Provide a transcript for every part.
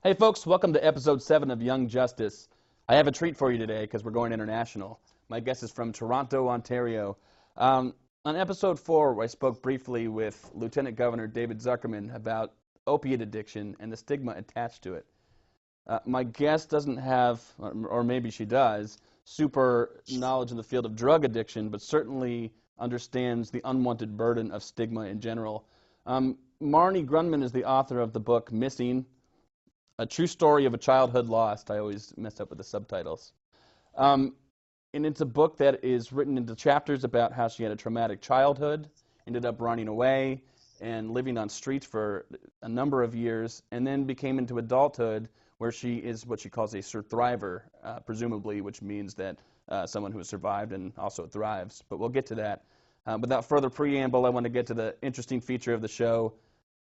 Hey folks, welcome to episode 7 of Young Justice. I have a treat for you today because we're going international. My guest is from Toronto, Ontario. On episode 4, I spoke briefly with Lieutenant Governor David Zuckerman about opiate addiction and the stigma attached to it. My guest doesn't have, or maybe she does, super knowledge in the field of drug addiction, but certainly understands the unwanted burden of stigma in general. Marnie Grundman is the author of the book Missing, A True Story of a Childhood Lost. I always mess up with the subtitles. And it's a book that is written into chapters about how she had a traumatic childhood, ended up running away and living on streets for a number of years, and then became into adulthood where she is what she calls a surthriver, presumably, which means that someone who has survived and also thrives. But we'll get to that. Without further preamble, I want to get to the interesting feature of the show.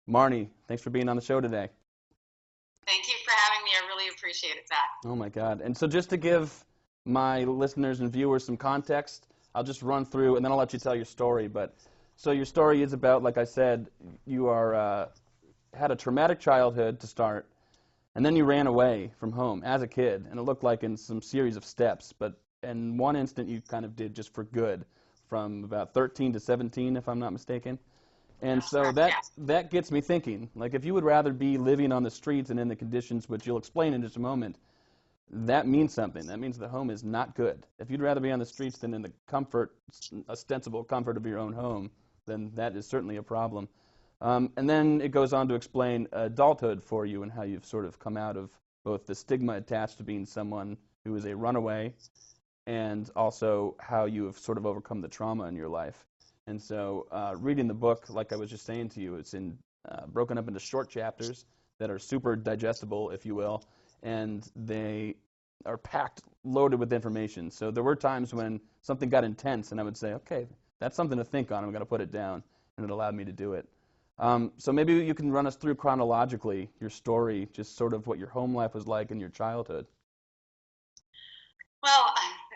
Marnie, thanks for being on the show today. Thank you for having me. I really appreciate it, Zach. Oh my God. And so just to give my listeners and viewers some context, I'll just run through and then I'll let you tell your story. But so your story is about, like I said, you had a traumatic childhood to start, and then you ran away from home as a kid, and it looked like in some series of steps. But in one instant, you kind of did just for good, from about 13 to 17, if I'm not mistaken. And so that gets me thinking, like if you would rather be living on the streets and in the conditions which you'll explain in just a moment, that means something. That means the home is not good. If you'd rather be on the streets than in the ostensible comfort of your own home, then that is certainly a problem. And then it goes on to explain adulthood for you and how you've sort of come out of both the stigma attached to being someone who is a runaway and also how you have sort of overcome the trauma in your life. And so reading the book, like I was just saying to you, it's broken up into short chapters that are super digestible, if you will, and they are packed, loaded with information. So there were times when something got intense, and I would say, okay, that's something to think on. I'm going to put it down, and it allowed me to do it. So maybe you can run us through chronologically your story, just sort of what your home life was like in your childhood. Well,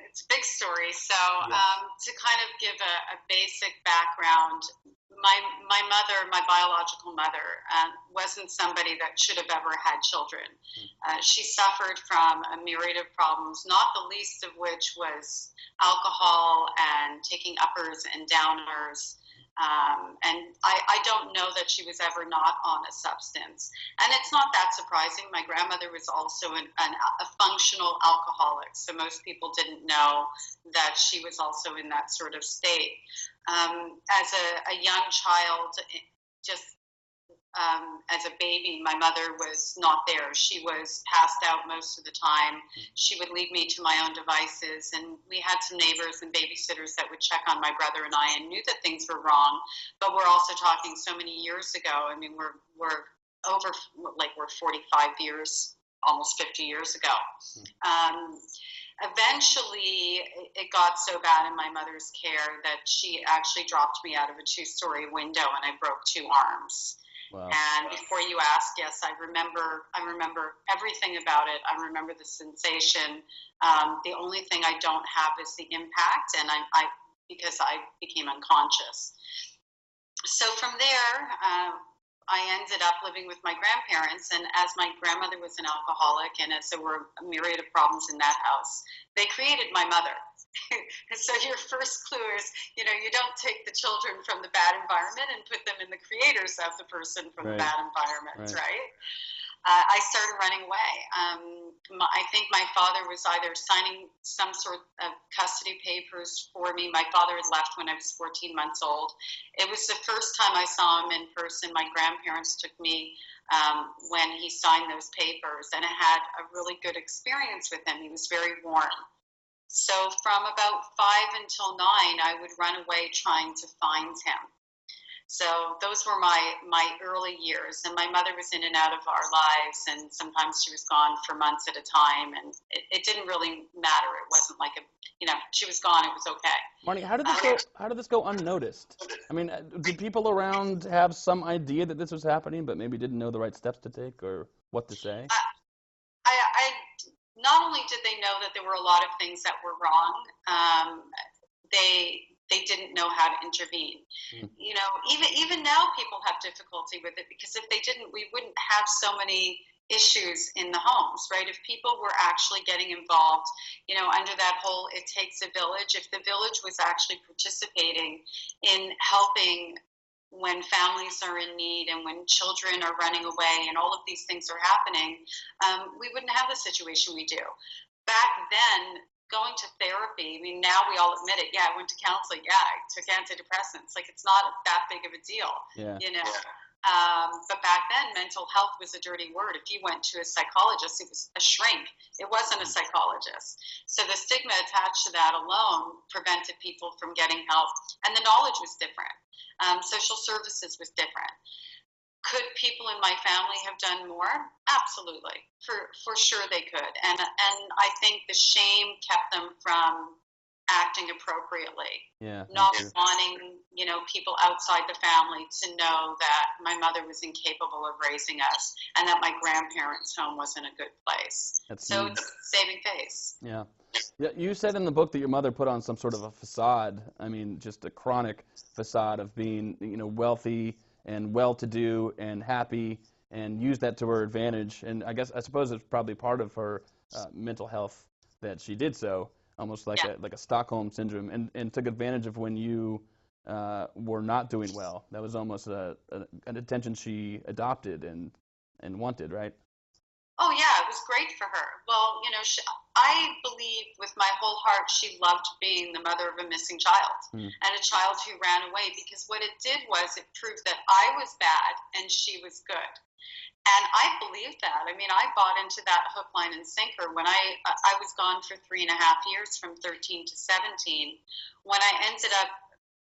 it's a big story. So to kind of give a basic background, my mother, my biological mother, wasn't somebody that should have ever had children. She suffered from a myriad of problems, not the least of which was alcohol and taking uppers and downers. And I don't know that she was ever not on a substance. And it's not that surprising. My grandmother was also a functional alcoholic, so most people didn't know that she was also in that sort of state. As a young child, just as a baby, my mother was not there. She was passed out most of the time. She would leave me to my own devices, and we had some neighbors and babysitters that would check on my brother and I and knew that things were wrong. But we're also talking so many years ago. I mean, we're over, like we're 45 years, almost 50 years ago. Eventually, it got so bad in my mother's care that she actually dropped me out of a 2-story window, and I broke 2 arms. Wow. And before you ask, yes, I remember everything about it. I remember the sensation. The only thing I don't have is the impact, and because I became unconscious. So from there, I ended up living with my grandparents, and as my grandmother was an alcoholic, and as there were a myriad of problems in that house, they created my mother. So your first clue is, you don't take the children from the bad environment and put them in the creators of the person from the bad environment, right? I started running away. I think my father was either signing some sort of custody papers for me. My father had left when I was 14 months old. It was the first time I saw him in person. My grandparents took me when he signed those papers, and I had a really good experience with him. He was very warm. So from about 5 until 9, I would run away trying to find him. So those were my early years, and my mother was in and out of our lives, and sometimes she was gone for months at a time, and it didn't really matter. It wasn't like she was gone, it was okay. Marnie, how did this go unnoticed? I mean, did people around have some idea that this was happening, but maybe didn't know the right steps to take or what to say? Not only did they know that there were a lot of things that were wrong, they didn't know how to intervene. Even now people have difficulty with it, because if they didn't, we wouldn't have so many issues in the homes, right? If people were actually getting involved, under that whole "it takes a village," if the village was actually participating in helping when families are in need and when children are running away and all of these things are happening, we wouldn't have the situation we do. Back then, going to therapy, I mean, now we all admit it. Yeah, I went to counseling. Yeah, I took antidepressants. Like, it's not that big of a deal, But back then, mental health was a dirty word. If you went to a psychologist, it was a shrink. It wasn't a psychologist. So the stigma attached to that alone prevented people from getting help. And the knowledge was different. Social services was different. Could people in my family have done more? Absolutely. For sure they could. And I think the shame kept them from acting appropriately. Yeah. Not wanting, people outside the family to know that my mother was incapable of raising us and that my grandparents' home wasn't a good place. It's saving face. Yeah. Yeah, you said in the book that your mother put on some sort of a facade. I mean, just a chronic facade of being, wealthy and well-to-do and happy, and used that to her advantage. And I suppose it's probably part of her mental health that she did so, almost like a Stockholm syndrome, and took advantage of when you were not doing well. That was almost an attention she adopted and wanted, right? Oh, yeah, it was great for her. Well, I believe with my whole heart she loved being the mother of a missing child and a child who ran away, because what it did was it proved that I was bad and she was good. And I believed that. I mean, I bought into that hook, line, and sinker. When I was gone for 3.5 years, from 13 to 17, when I ended up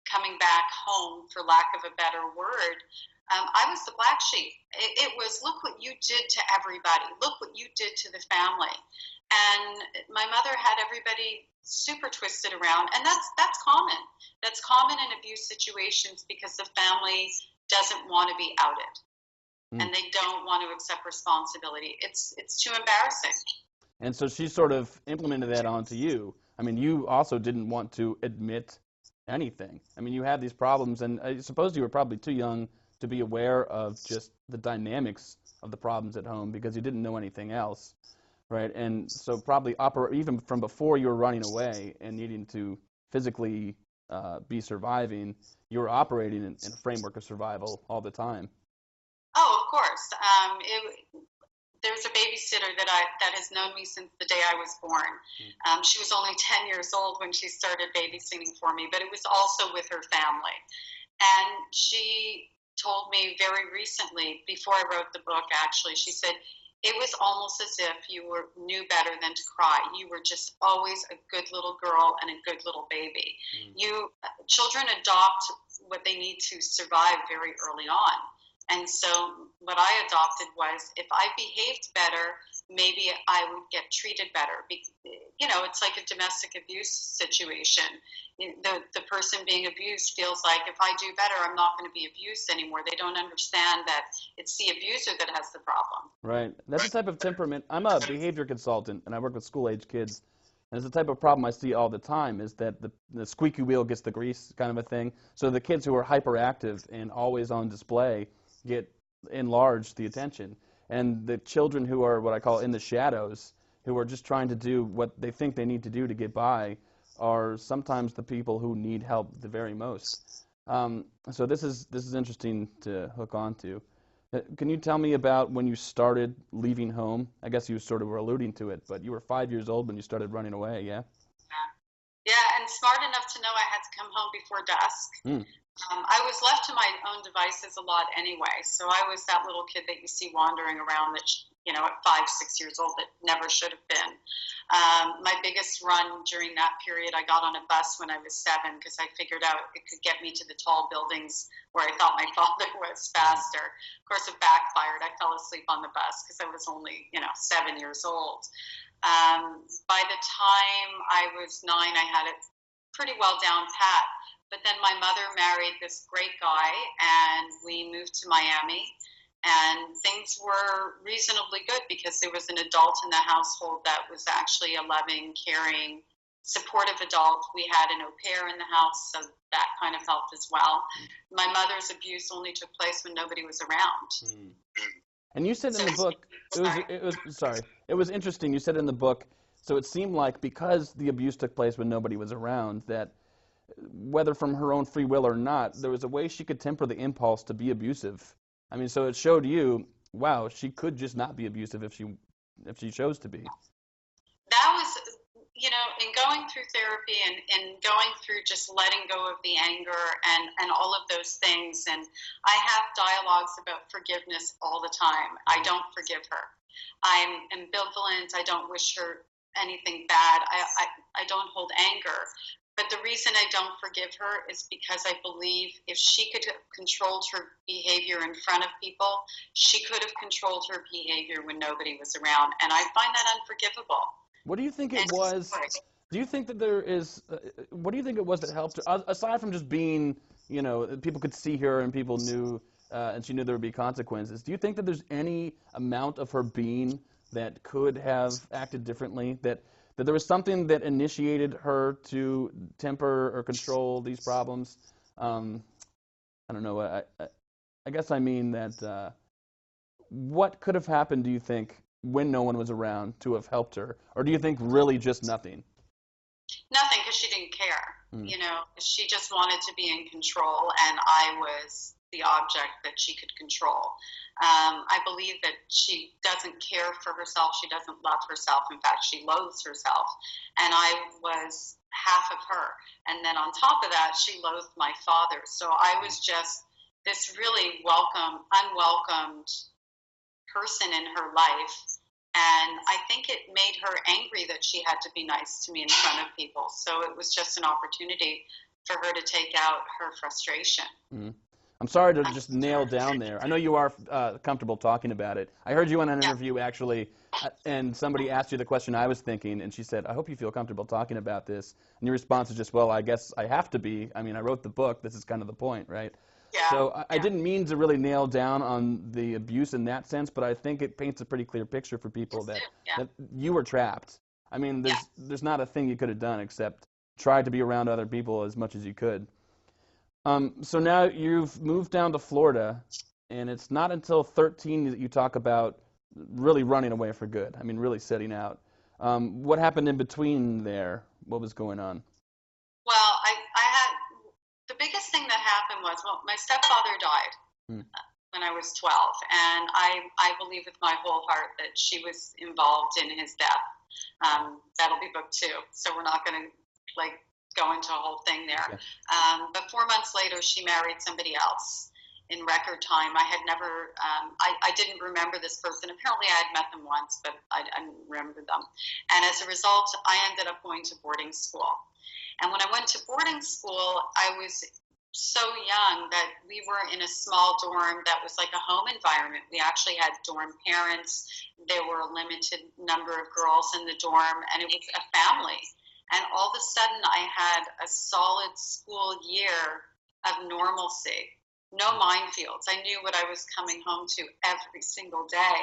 coming back home, for lack of a better word, I was the black sheep. It was, look what you did to everybody. Look what you did to the family. And my mother had everybody super twisted around. And that's common. That's common in abuse situations, because the family doesn't want to be outed. And they don't want to accept responsibility. It's too embarrassing. And so she sort of implemented that onto you. I mean, you also didn't want to admit anything. I mean, you had these problems, and I suppose you were probably too young to be aware of just the dynamics of the problems at home, because you didn't know anything else, right? And so probably even from before you were running away and needing to physically be surviving, you were operating in a framework of survival all the time. Oh, of course. There's a babysitter that has known me since the day I was born. She was only 10 years old when she started babysitting for me, but it was also with her family. And she told me very recently, before I wrote the book, actually, she said, it was almost as if you knew better than to cry. You were just always a good little girl and a good little baby. Children adopt what they need to survive very early on. And so what I adopted was, if I behaved better, maybe I would get treated better. It's like a domestic abuse situation. The person being abused feels like, if I do better, I'm not going to be abused anymore. They don't understand that it's the abuser that has the problem. Right. That's the type of temperament. I'm a behavior consultant, and I work with school-age kids. And it's the type of problem I see all the time, is that the squeaky wheel gets the grease kind of a thing. So the kids who are hyperactive and always on display get enlarged the attention. And the children who are what I call in the shadows, who are just trying to do what they think they need to do to get by, are sometimes the people who need help the very most. So this is interesting to hook onto. Can you tell me about when you started leaving home? I guess you sort of were alluding to it, but you were 5 years old when you started running away, yeah? Yeah, and smart enough to know I had to come home before dusk. I was left to my own devices a lot anyway, so I was that little kid that you see wandering around that, at 5, 6 years old, that never should have been. My biggest run during that period, I got on a bus when I was 7, because I figured out it could get me to the tall buildings where I thought my father was faster. Of course, it backfired. I fell asleep on the bus because I was only, 7 years old. By the time I was 9, I had it pretty well down pat. But then my mother married this great guy, and we moved to Miami, and things were reasonably good because there was an adult in the household that was actually a loving, caring, supportive adult. We had an au pair in the house, so that kind of helped as well. My mother's abuse only took place when nobody was around. And you said in the book, it was interesting. You said in the book, so it seemed like because the abuse took place when nobody was around, that whether from her own free will or not, there was a way she could temper the impulse to be abusive. I mean, so it showed you, wow, she could just not be abusive if she chose to be. That was, in going through therapy and going through just letting go of the anger and all of those things. And I have dialogues about forgiveness all the time. I don't forgive her. I'm ambivalent. I don't wish her anything bad. I don't hold anger. But the reason I don't forgive her is because I believe if she could have controlled her behavior in front of people, she could have controlled her behavior when nobody was around. And I find that unforgivable. What do you think it was? Do you think that there is, what do you think it was that helped her? Aside from just being, people could see her and people knew, and she knew there would be consequences, do you think that there's any amount of her being that could have acted differently, that there was something that initiated her to temper or control these problems? I don't know. I guess I mean that what could have happened, do you think, when no one was around to have helped her? Or do you think really just nothing? Nothing, because she didn't care. She just wanted to be in control, and I was the object that she could control. I believe that she doesn't care for herself. She doesn't love herself. In fact, she loathes herself. And I was half of her. And then on top of that, she loathed my father. So I was just this really unwelcomed person in her life. And I think it made her angry that she had to be nice to me in front of people. So it was just an opportunity for her to take out her frustration. Mm-hmm. I'm sorry to just nail down there. I know you are comfortable talking about it. I heard you in an interview, actually, and somebody asked you the question I was thinking, and she said, I hope you feel comfortable talking about this. And your response is just, well, I guess I have to be. I mean, I wrote the book. This is kind of the point, right? Yeah. So I didn't mean to really nail down on the abuse in that sense, but I think it paints a pretty clear picture for people that you were trapped. I mean, there's not a thing you could have done except try to be around other people as much as you could. So now you've moved down to Florida, and it's not until 13 that you talk about really running away for good. I mean, really setting out. What happened in between there? What was going on? Well, I had the biggest thing that happened was, my stepfather died when I was 12, and I believe with my whole heart that she was involved in his death. That'll be book 2, so we're not going to go into a whole thing there. Yeah. But 4 months later, she married somebody else in record time. I had never, I didn't remember this person. Apparently I had met them once, but I didn't remember them. And as a result, I ended up going to boarding school. And when I went to boarding school, I was so young that we were in a small dorm that was like a home environment. We actually had dorm parents. There were a limited number of girls in the dorm, and it was a family. And all of a sudden, I had a solid school year of normalcy, no minefields. I knew what I was coming home to every single day.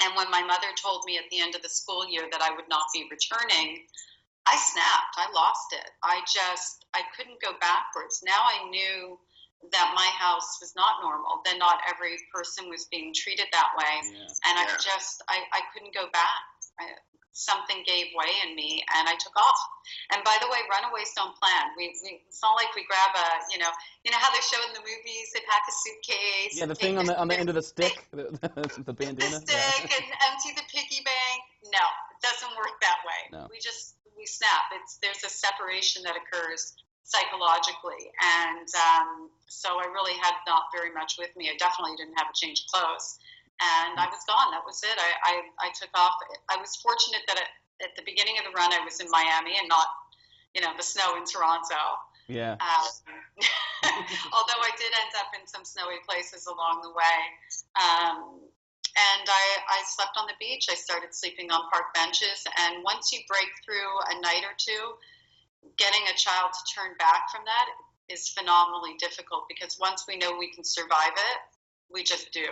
And when my mother told me at the end of the school year that I would not be returning, I snapped. I lost it. I couldn't go backwards. Now I knew that my house was not normal, that not every person was being treated that way. Yeah. And I couldn't go back. Something gave way in me, and I took off. And by the way, runaways don't plan. It's not like we grab you know how they show in the movies, they pack a suitcase. Yeah, the thing on the end of the stick, the bandana. The stick and empty the piggy bank. No, it doesn't work that way. No. We snap. There's a separation that occurs psychologically, and so I really had not very much with me. I definitely didn't have a change of clothes. And I was gone. That was it. I took off. I was fortunate that at the beginning of the run, I was in Miami and not, the snow in Toronto. Yeah. Although I did end up in some snowy places along the way. And I slept on the beach. I started sleeping on park benches. And once you break through a night or two, getting a child to turn back from that is phenomenally difficult, because once we know we can survive it, we just do.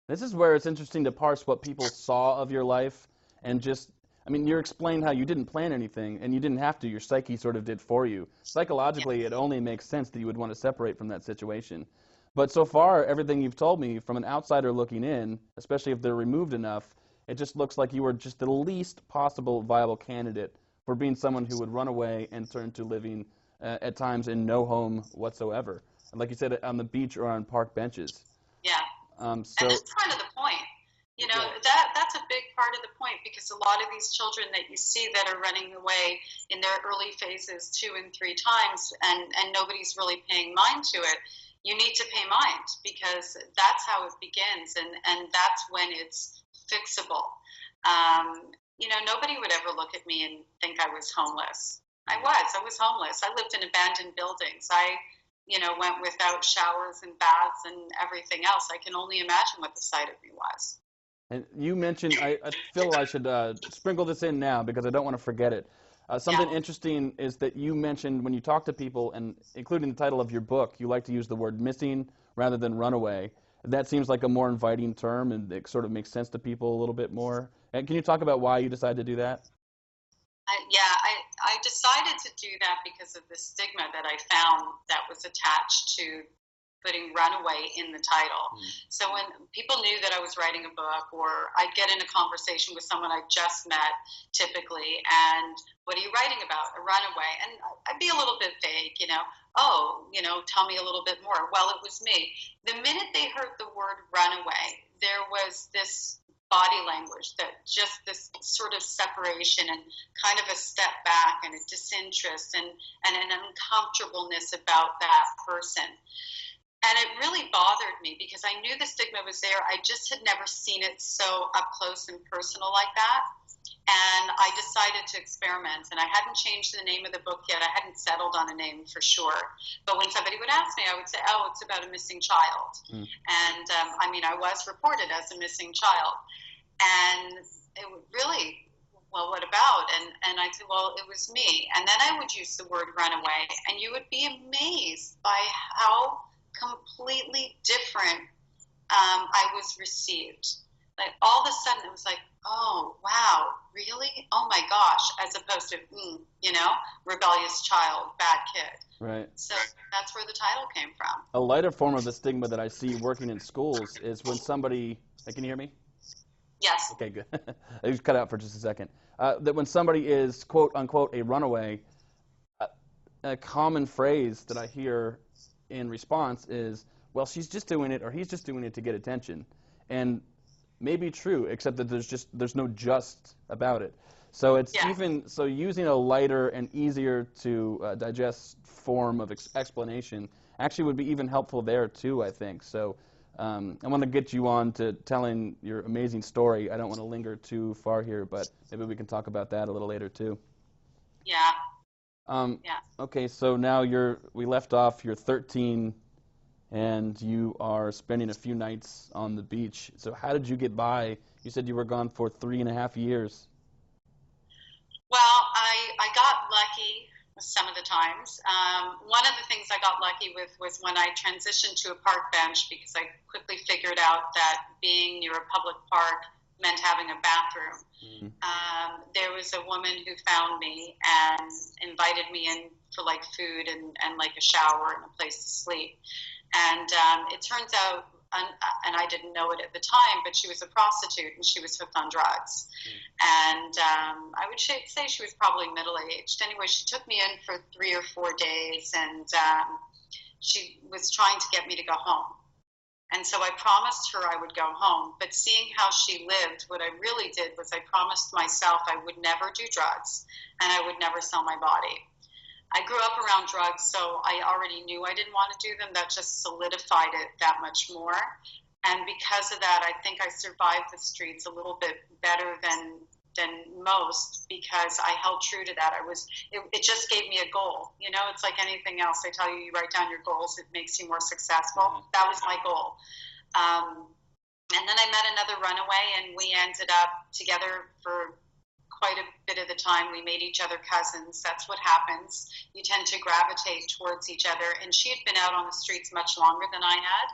This is where it's interesting to parse what people saw of your life, and you explained how you didn't plan anything, and you didn't have to. Your psyche sort of did for you. Psychologically, It only makes sense that you would want to separate from that situation. But so far, everything you've told me from an outsider looking in, especially if they're removed enough, it just looks like you were just the least possible viable candidate for being someone who would run away and turn to living at times in no home whatsoever. And like you said, on the beach or on park benches. Yeah. So, and that's kind of the point. You know, that's a big part of the point, because a lot of these children that you see that are running away in their early phases 2 and 3 times, and nobody's really paying mind to it. You need to pay mind, because that's how it begins, and that's when it's fixable. You know, nobody would ever look at me and think I was homeless. I was homeless. I lived in abandoned buildings. I went without showers and baths and everything else. I can only imagine what the sight of me was. and you mentioned, I feel I should sprinkle this in now because I don't want to forget it. Something interesting is that you mentioned when you talk to people, and including the title of your book, you like to use the word missing rather than runaway. That seems like a more inviting term, and it sort of makes sense to people a little bit more. And can you talk about why you decided to do that? I decided to do that because of the stigma that I found that was attached to putting runaway in the title. So when people knew that I was writing a book, or I'd get in a conversation with someone I just met typically, and what are you writing about? A runaway. And I'd be a little bit vague, tell me a little bit more. Well, it was me. The minute they heard the word runaway, there was this body language, that just this sort of separation and kind of a step back and a disinterest and an uncomfortableness about that person. And it really bothered me because I knew the stigma was there. I just had never seen it so up close and personal like that. And I decided to experiment, and I hadn't changed the name of the book yet. I hadn't settled on a name for sure. But when somebody would ask me, I would say, oh, it's about a missing child. And I was reported as a missing child. And it would really, well, what about? And I'd say, well, it was me. And then I would use the word runaway, and you would be amazed by how completely different I was received. Like all of a sudden it was like, oh, wow, really? Oh my gosh, as opposed to, rebellious child, bad kid. Right. So that's where the title came from. A lighter form of the stigma that I see working in schools is when somebody, can you hear me? Yes. Okay, good. I just cut out for just a second. That when somebody is, quote unquote, a runaway, a common phrase that I hear in response is, well, she's just doing it, or he's just doing it to get attention. And maybe true, except that there's no just about it. So it's using a lighter and easier to digest form of explanation actually would be even helpful there too, I think. So I want to get you on to telling your amazing story. I don't want to linger too far here, but maybe we can talk about that a little later too. Yeah. Okay, so now we left off, you're 13 and you are spending a few nights on the beach. So how did you get by? You said you were gone for 3.5 years. Well, I got lucky some of the times. One of the things I got lucky with was when I transitioned to a park bench, because I quickly figured out that being near a public park meant having a bathroom. There was a woman who found me and invited me in for like food and like a shower and a place to sleep. And it turns out, and I didn't know it at the time, but she was a prostitute and she was hooked on drugs. And I would say she was probably middle-aged. Anyway, she took me in for 3 or 4 days, and she was trying to get me to go home. And so I promised her I would go home. But seeing how she lived, what I really did was I promised myself I would never do drugs and I would never sell my body. I grew up around drugs, so I already knew I didn't want to do them. That just solidified it that much more. And because of that, I think I survived the streets a little bit better than most, because I held true to that. It just gave me a goal. It's like anything else. They tell you, you write down your goals, it makes you more successful. That was my goal. And then I met another runaway, and we ended up together for quite a bit of the time. We made each other cousins. That's what happens. You tend to gravitate towards each other. And she had been out on the streets much longer than I had,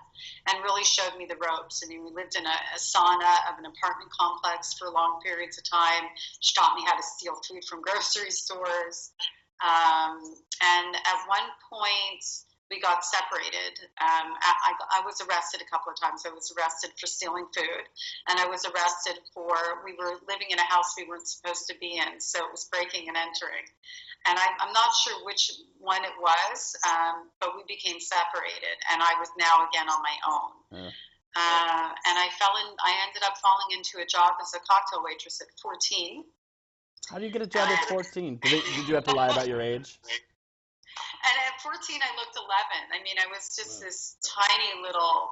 and really showed me the ropes. I mean, we lived in a sauna of an apartment complex for long periods of time. She taught me how to steal food from grocery stores. And at one point, we got separated. I was arrested a couple of times. I was arrested for stealing food, and I was arrested we were living in a house we weren't supposed to be in, so it was breaking and entering. And I'm not sure which one it was, but we became separated, and I was now again on my own. Yeah. And I ended up falling into a job as a cocktail waitress at 14. How do you get a job at 14? Did you have to lie about your age? And at 14, I looked 11. I mean, I was just this tiny little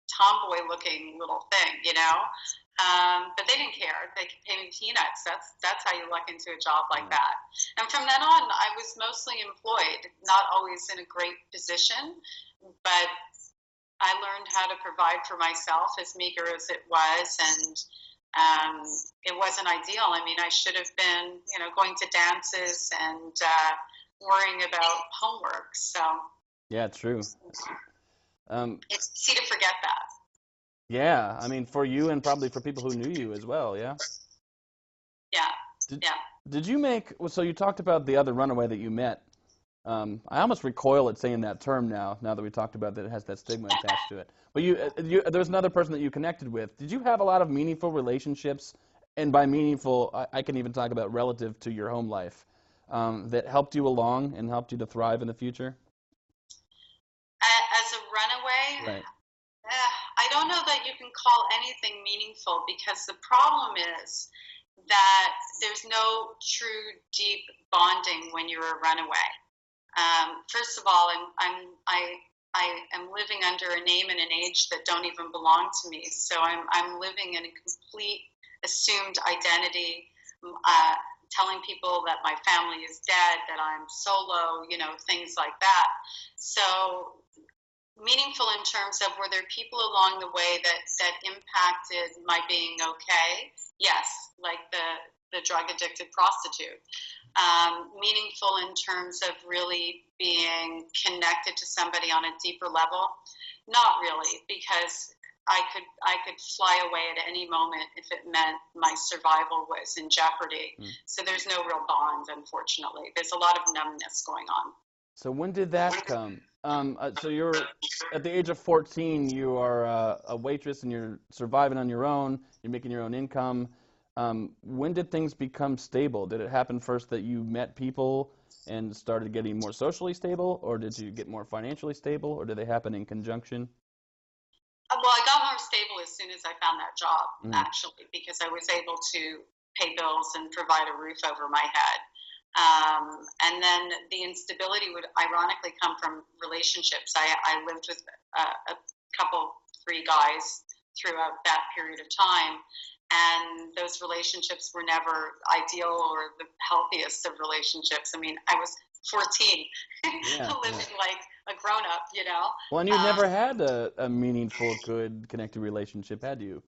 tomboy-looking little thing, you know. But they didn't care. They could pay me peanuts. That's how you luck into a job like that. And from then on, I was mostly employed, not always in a great position, but I learned how to provide for myself, as meager as it was, and it wasn't ideal. I mean, I should have been, you know, going to dances and worrying about homework. So yeah, true. It's easy to forget that. Yeah, I mean, for you and probably for people who knew you as well. Yeah. Yeah. Did you make? So you talked about the other runaway that you met. I almost recoil at saying that term now that we talked about that it has that stigma attached to it. But there was another person that you connected with. Did you have a lot of meaningful relationships? And by meaningful, I can even talk about relative to your home life, that helped you along and helped you to thrive in the future? As a runaway, right. I don't know that you can call anything meaningful, because the problem is that there's no true deep bonding when you're a runaway. First of all, I am living under a name and an age that don't even belong to me. So I'm living in a complete assumed identity, telling people that my family is dead, that I'm solo, you know, things like that. So meaningful in terms of, were there people along the way that impacted my being okay? Yes, like the drug addicted prostitute. Meaningful in terms of really being connected to somebody on a deeper level? Not really, because I could fly away at any moment if it meant my survival was in jeopardy. So there's no real bond, unfortunately. There's a lot of numbness going on. So when did that come? So you're at the age of 14. You are a waitress and you're surviving on your own. You're making your own income. When did things become stable? Did it happen first that you met people and started getting more socially stable, or did you get more financially stable, or did they happen in conjunction? Well, I got more stable as soon as I found that job, actually, because I was able to pay bills and provide a roof over my head. And then the instability would ironically come from relationships. I lived with a couple, 3 guys throughout that period of time, and those relationships were never ideal or the healthiest of relationships. I mean, I was 14, living like a grown-up, you know. Well, and you never had a meaningful, good, connected relationship, had you?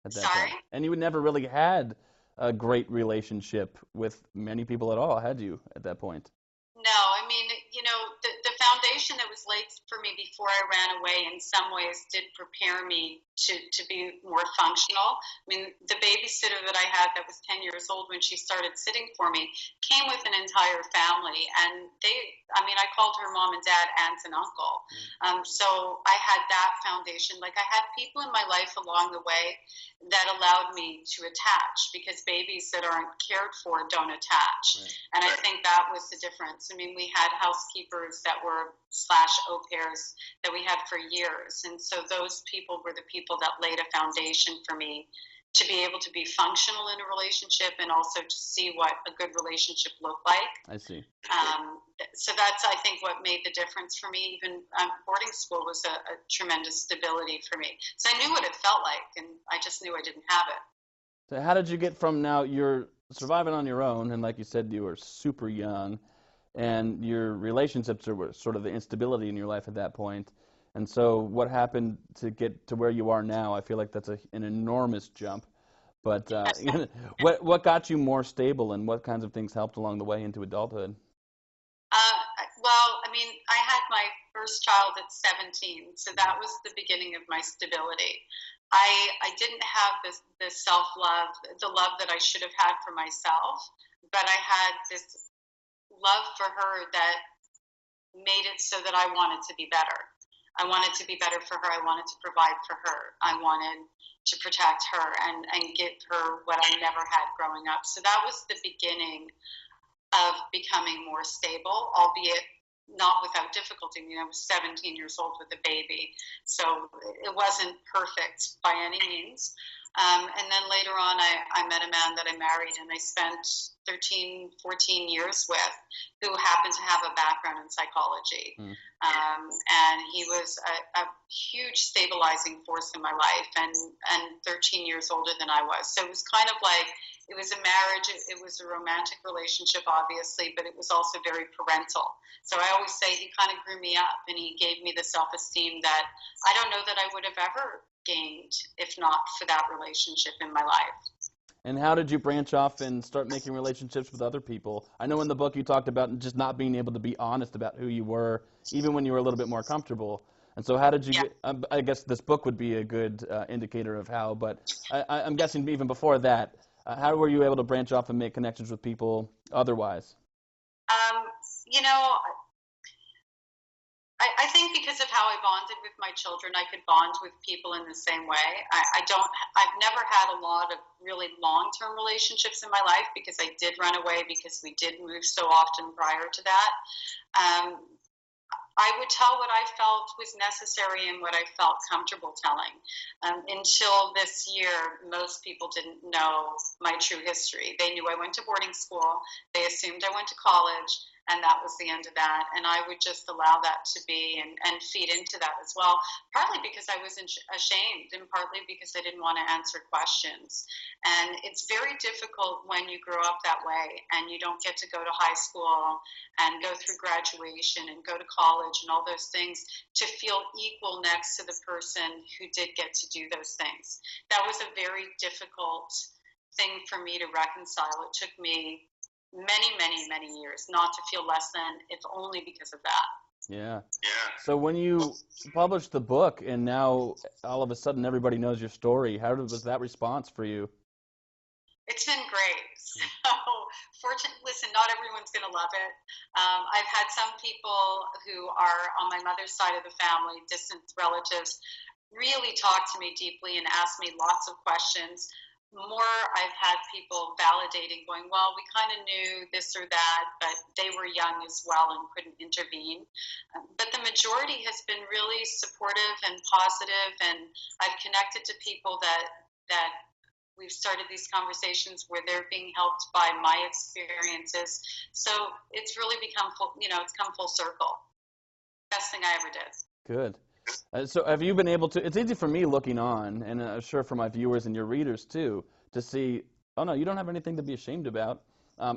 At that Sorry? time? And you never really had a great relationship with many people at all, had you, at that point? No, I mean, you know, the foundation that was laid for me before I ran away in some ways did prepare me to be more functional. I mean, the babysitter that I had that was 10 years old when she started sitting for me came with an entire family, and I called her mom and dad, aunt and uncle. So I had that foundation. Like, I had people in my life along the way that allowed me to attach, because babies that aren't cared for don't attach. And I think that was the difference. I mean, we had housekeepers that were /au pairs that we had for years. And so those people were the people that laid a foundation for me to be able to be functional in a relationship, and also to see what a good relationship looked like. I see. So that's, I think, what made the difference for me. Even boarding school was a tremendous stability for me. So I knew what it felt like, and I just knew I didn't have it. So how did you get from, now you're surviving on your own, and like you said, you were super young, and your relationships were sort of the instability in your life at that point. And so what happened to get to where you are now? I feel like that's an enormous jump. But what got you more stable, and what kinds of things helped along the way into adulthood? Well, I mean, I had my first child at 17, so that was the beginning of my stability. I didn't have the self-love, the love that I should have had for myself, but I had this love for her that made it so that I wanted to be better. I wanted to be better for her. I wanted to provide for her. I wanted to protect her and give her what I never had growing up. So that was the beginning of becoming more stable, albeit not without difficulty. I was 17 years old with a baby, so it wasn't perfect by any means. And then later on, I met a man that I married, and I spent 13, 14 years with, who happened to have a background in psychology. And he was a huge stabilizing force in my life, and 13 years older than I was. So it was kind of like, it was a marriage, it was a romantic relationship, obviously, but it was also very parental. So I always say he kind of grew me up, and he gave me the self-esteem that I don't know that I would have ever gained if not for that relationship in my life. And how did you branch off and start making relationships with other people? I know in the book you talked about just not being able to be honest about who you were, even when you were a little bit more comfortable. And so how did you get, I guess this book would be a good indicator of how, but I'm guessing even before that, how were you able to branch off and make connections with people otherwise? I think because of how I bonded with my children, I could bond with people in the same way. I've never had a lot of really long-term relationships in my life because I did run away because we did move so often prior to that. I would tell what I felt was necessary and what I felt comfortable telling. Until this year, most people didn't know my true history. They knew I went to boarding school. They assumed I went to college, and that was the end of that. And I would just allow that to be and feed into that as well, partly because I was ashamed and partly because I didn't want to answer questions. And it's very difficult when you grow up that way and you don't get to go to high school and go through graduation and go to college and all those things to feel equal next to the person who did get to do those things. That was a very difficult thing for me to reconcile. It took me many years not to feel less than, if only because of that. Yeah. So when you published the book and now all of a sudden everybody knows your story, how was that response for you? It's been great. So fortunately, listen, not everyone's going to love it. I've had some people who are on my mother's side of the family, distant relatives, really talk to me deeply and ask me lots of questions. More, I've had people validating, going, well, we kind of knew this or that, but they were young as well and couldn't intervene. But the majority has been really supportive and positive, and I've connected to people that we've started these conversations where they're being helped by my experiences. So it's really become it's come full circle. Best thing I ever did. Good. So have you been able to, it's easy for me looking on, and I'm sure for my viewers and your readers too, to see, oh no, you don't have anything to be ashamed about.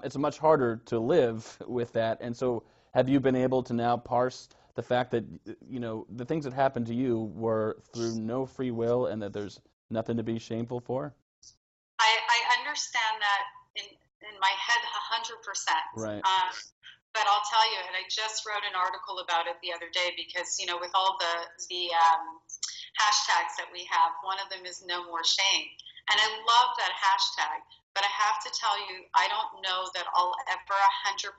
It's much harder to live with that. And so have you been able to now parse the fact that, the things that happened to you were through no free will and that there's nothing to be shameful for? I understand that in my head 100%. Right. But I'll tell you, and I just wrote an article about it the other day because, with all the hashtags that we have, one of them is no more shame. And I love that hashtag, but I have to tell you, I don't know that I'll ever 100%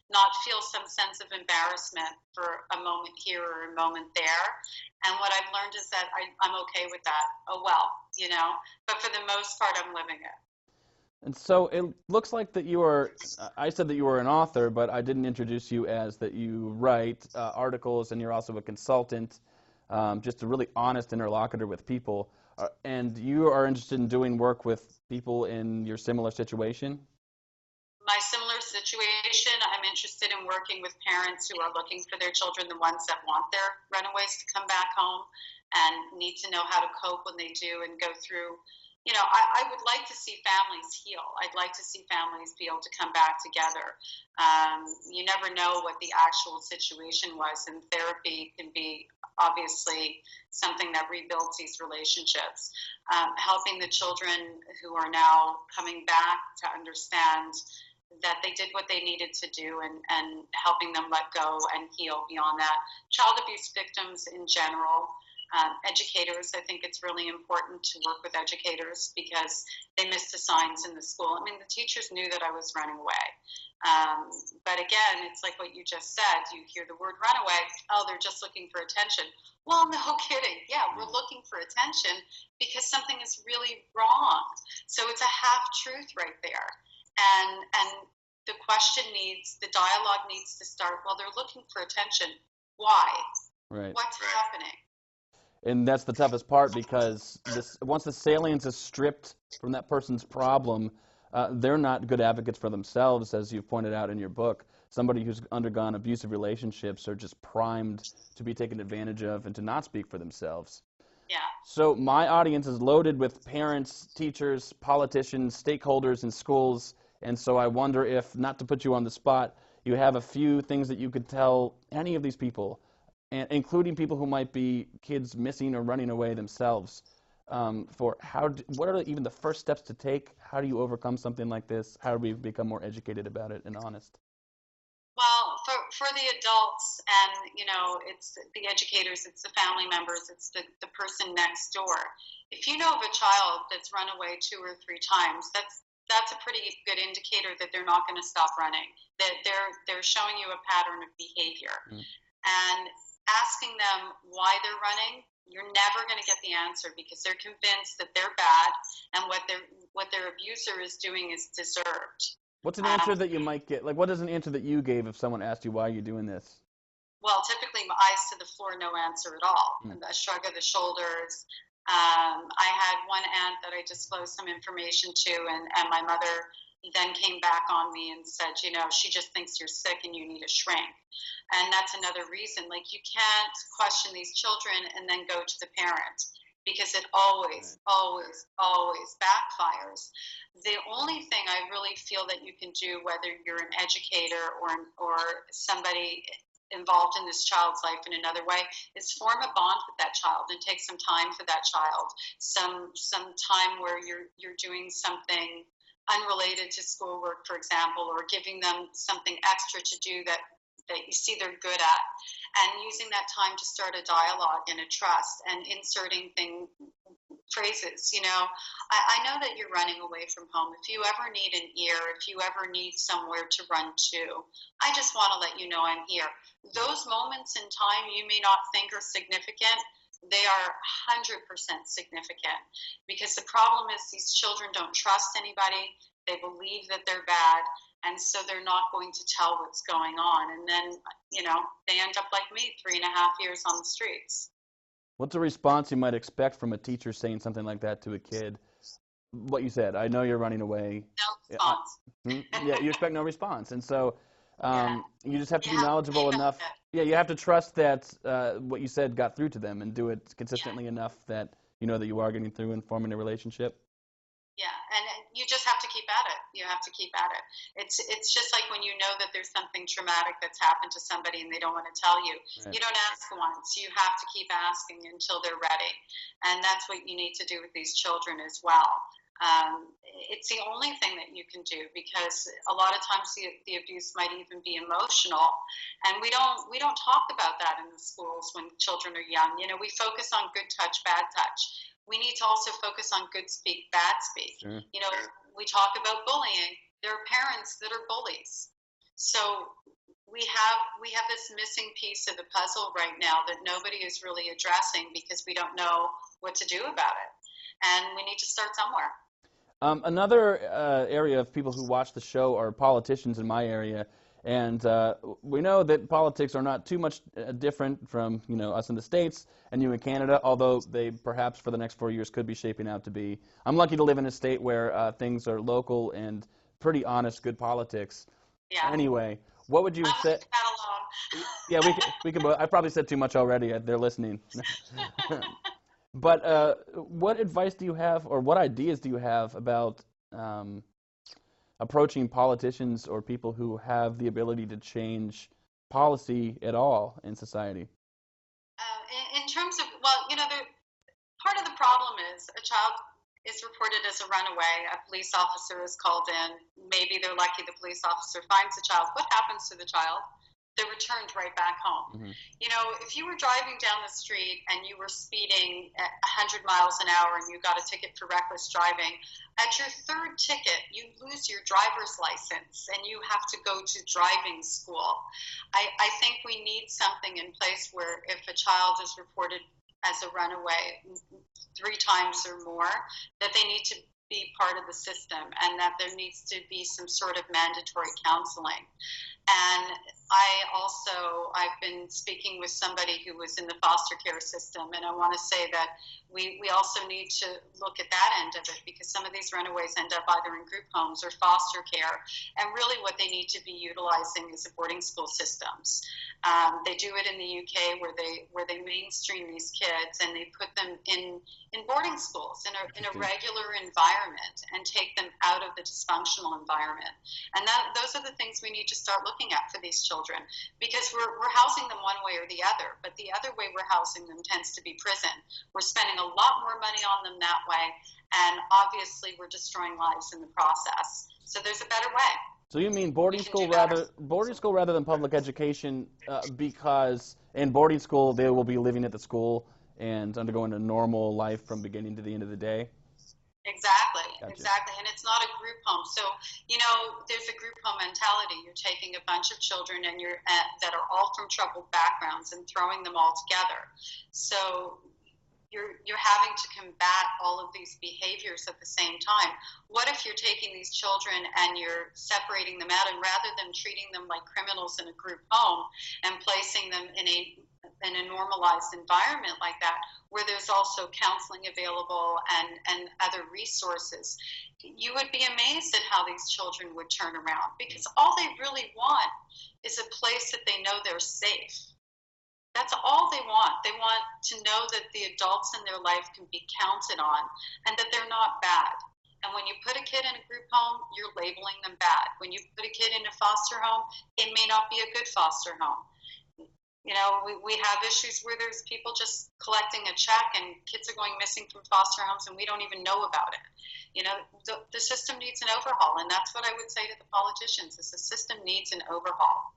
not feel some sense of embarrassment for a moment here or a moment there. And what I've learned is that I'm okay with that. Oh, well, but for the most part, I'm living it. And so it looks like that you are, I said that you were an author, but I didn't introduce you as that you write articles, and you're also a consultant, just a really honest interlocutor with people. And you are interested in doing work with people in your similar situation? My similar situation, I'm interested in working with parents who are looking for their children, the ones that want their runaways to come back home and need to know how to cope when they do and go through. I would like to see families heal. I'd like to see families be able to come back together. You never know what the actual situation was, and therapy can be obviously something that rebuilds these relationships. Helping the children who are now coming back to understand that they did what they needed to do and helping them let go and heal beyond that. Child abuse victims in general, Educators, I think it's really important to work with educators because they missed the signs in the school. I mean, the teachers knew that I was running away. But again, it's like what you just said. You hear the word runaway, oh, they're just looking for attention. Well, no kidding. Yeah, we're looking for attention because something is really wrong. So it's a half-truth right there. And the the dialogue needs to start, well, they're looking for attention. Why? Right. What's happening? And that's the toughest part, because once the salience is stripped from that person's problem, they're not good advocates for themselves, as you've pointed out in your book. Somebody who's undergone abusive relationships are just primed to be taken advantage of and to not speak for themselves. Yeah. So my audience is loaded with parents, teachers, politicians, stakeholders in schools, and so I wonder if, not to put you on the spot, you have a few things that you could tell any of these people, and including people who might be kids missing or running away themselves, for what are even the first steps to take? How do you overcome something like this? How do we become more educated about it and honest? Well, for the adults and, it's the educators, it's the family members, it's the person next door. If you know of a child that's run away 2 or 3 times, that's a pretty good indicator that they're not going to stop running, that they're showing you a pattern of behavior. And asking them why they're running, you're never going to get the answer because they're convinced that they're bad and what their abuser is doing is deserved. What's an answer that you might get? Like, what is an answer that you gave if someone asked you why you're doing this? Well, typically my eyes to the floor, no answer at all. A shrug of the shoulders. I had one aunt that I disclosed some information to, and my mother then came back on me and said, she just thinks you're sick and you need a shrink. And that's another reason. Like, you can't question these children and then go to the parent, because it always, always, always backfires. The only thing I really feel that you can do, whether you're an educator or somebody involved in this child's life in another way, is form a bond with that child and take some time for that child. Some time where you're doing something unrelated to schoolwork, for example, or giving them something extra to do that you see they're good at, and using that time to start a dialogue and a trust and inserting phrases. I know that you're running away from home. If you ever need an ear, if you ever need somewhere to run to, I just want to let you know I'm here. Those moments in time you may not think are significant. They are 100% significant, because the problem is these children don't trust anybody. They believe that they're bad, and so they're not going to tell what's going on. And then, they end up like me, 3.5 years on the streets. What's a response you might expect from a teacher saying something like that to a kid? What you said, I know you're running away. No response. Yeah, you expect no response. And so you just have to be knowledgeable enough. Yeah, you have to trust that what you said got through to them, and do it consistently enough that you know that you are getting through and forming a relationship. Yeah, and you just have to keep at it. You have to keep at it. It's just like when you know that there's something traumatic that's happened to somebody and they don't want to tell you. Right. You don't ask once. You have to keep asking until they're ready. And that's what you need to do with these children as well. It's the only thing that you can do, because a lot of times the abuse might even be emotional, and we don't talk about that in the schools when children are young. We focus on good touch, bad touch. We need to also focus on good speak, bad speak. Sure. We talk about bullying. There are parents that are bullies. So we have this missing piece of the puzzle right now that nobody is really addressing, because we don't know what to do about it. And we need to start somewhere. Another area of people who watch the show are politicians in my area. And we know that politics are not too much different from us in the States and you in Canada, although they perhaps for the next 4 years could be shaping out to be. I'm lucky to live in a state where things are local and pretty honest, good politics. Yeah. Anyway, what would you say? Yeah, we can. I probably said too much already. They're listening. But what advice do you have, or what ideas do you have about approaching politicians or people who have the ability to change policy at all in society? In terms of, part of the problem is a child is reported as a runaway. A police officer is called in. Maybe they're lucky the police officer finds the child. What happens to the child? they returned right back home. Mm-hmm. You know, if you were driving down the street and you were speeding at 100 miles an hour and you got a ticket for reckless driving, at your third ticket, you lose your driver's license and you have to go to driving school. I think we need something in place where if a child is reported as a runaway 3 times or more, that they need to be part of the system and that there needs to be some sort of mandatory counseling. And I've been speaking with somebody who was in the foster care system, and I want to say that we also need to look at that end of it, because some of these runaways end up either in group homes or foster care, and really what they need to be utilizing is boarding school systems. They do it in the UK where they mainstream these kids and they put them in boarding schools in a regular environment and take them out of the dysfunctional environment. And those are the things we need to start looking at for these children, because we're housing them one way or the other, but the other way we're housing them tends to be prison. We're spending a lot more money on them that way, and obviously we're destroying lives in the process. So there's a better way. So you mean boarding school rather than public education, because in boarding school they will be living at the school and undergoing a normal life from beginning to the end of the day? Exactly, Gotcha. Exactly. And it's not a group home. So, you know, there's a group home mentality. You're taking a bunch of children and that are all from troubled backgrounds and throwing them all together. So you're having to combat all of these behaviors at the same time. What if you're taking these children and you're separating them out, and rather than treating them like criminals in a group home and placing them in a normalized environment like that, where there's also counseling available and other resources, you would be amazed at how these children would turn around, because all they really want is a place that they know they're safe. That's all they want. They want to know that the adults in their life can be counted on and that they're not bad. And when you put a kid in a group home, you're labeling them bad. When you put a kid in a foster home, it may not be a good foster home. You know, we have issues where there's people just collecting a check and kids are going missing from foster homes and we don't even know about it. You know, the system needs an overhaul, and that's what I would say to the politicians, is the system needs an overhaul.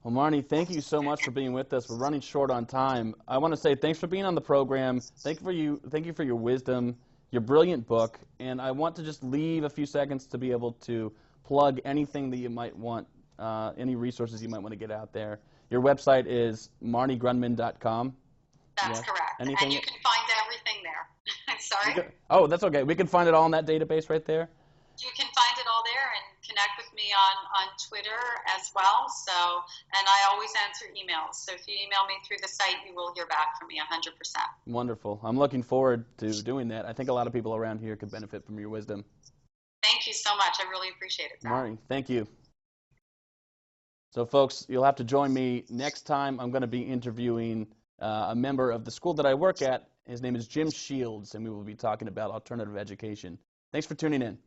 Well, Marnie, thank you so much for being with us. We're running short on time. I want to say thanks for being on the program. Thank you for your wisdom, your brilliant book, and I want to just leave a few seconds to be able to plug anything that you might want, any resources you might want to get out there. Your website is marniegrundman.com. That's correct. Anything? And you can find everything there. Sorry? Oh, that's okay. We can find it all in that database right there? You can find it all there, and connect with me on Twitter as well. So, and I always answer emails. So if you email me through the site, you will hear back from me 100%. Wonderful. I'm looking forward to doing that. I think a lot of people around here could benefit from your wisdom. Thank you so much. I really appreciate it, Zach. Marnie, thank you. So, folks, you'll have to join me next time. I'm going to be interviewing a member of the school that I work at. His name is Jim Shields, and we will be talking about alternative education. Thanks for tuning in.